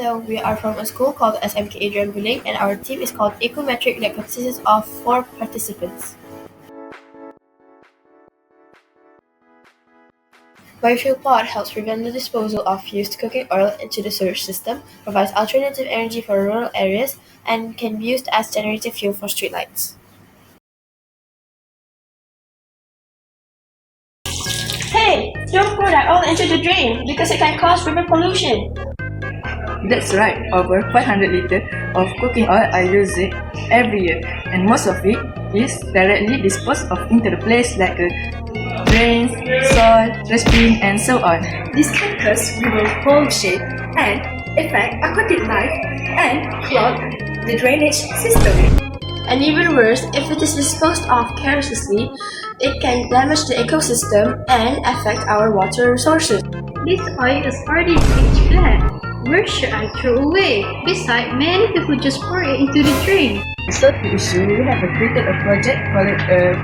Hello, we are from a school called Smka Guling, and our team is called Ecomatric that consists of 4 participants. Biofuel pod helps prevent the disposal of used cooking oil into the sewage system, provides alternative energy for rural areas, and can be used as generator fuel for streetlights. Hey, don't pour that oil into the drain because it can cause river pollution. That's right, over 500 liters of cooking oil are used every year, and most of it is directly disposed of into the place like drains, soil, dustbin, and so on. This can cause river pollution and affect aquatic life and clog the drainage system. And even worse, if it is disposed of carelessly, it can damage the ecosystem and affect our water resources. This oil is already pitch black. Where should I throw away? Besides, many people just pour it into the drain. To solve the issue, we have created a project called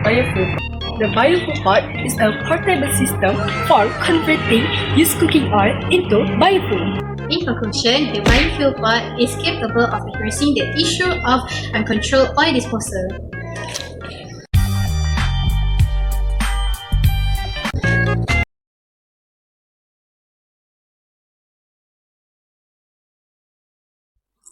Biofuel. The biofuel pod is a portable system for converting used cooking oil into biofuel. In conclusion, the biofuel pod is capable of addressing the issue of uncontrolled oil disposal.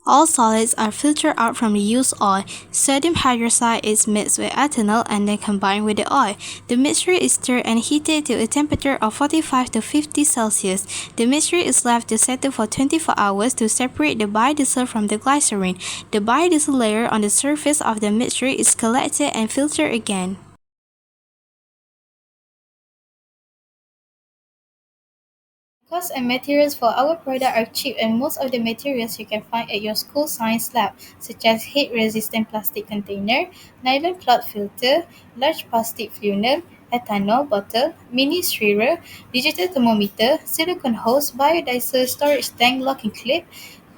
All solids are filtered out from the used oil. Sodium hydroxide is mixed with ethanol and then combined with the oil. The mixture is stirred and heated to a temperature of 45 to 50 Celsius. The mixture is left to settle for 24 hours to separate the biodiesel from the glycerin. The biodiesel layer on the surface of the mixture is collected and filtered again. Costs and materials for our product are cheap, and most of the materials you can find at your school science lab, such as heat-resistant plastic container, nylon cloth filter, large plastic funnel, ethanol bottle, mini stirrer, digital thermometer, silicone hose, biodiesel storage tank locking clip,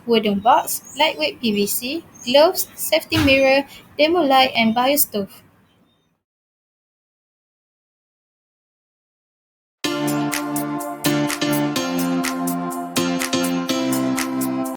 wooden box, lightweight PVC, gloves, safety mirror, demo light, and bio stove.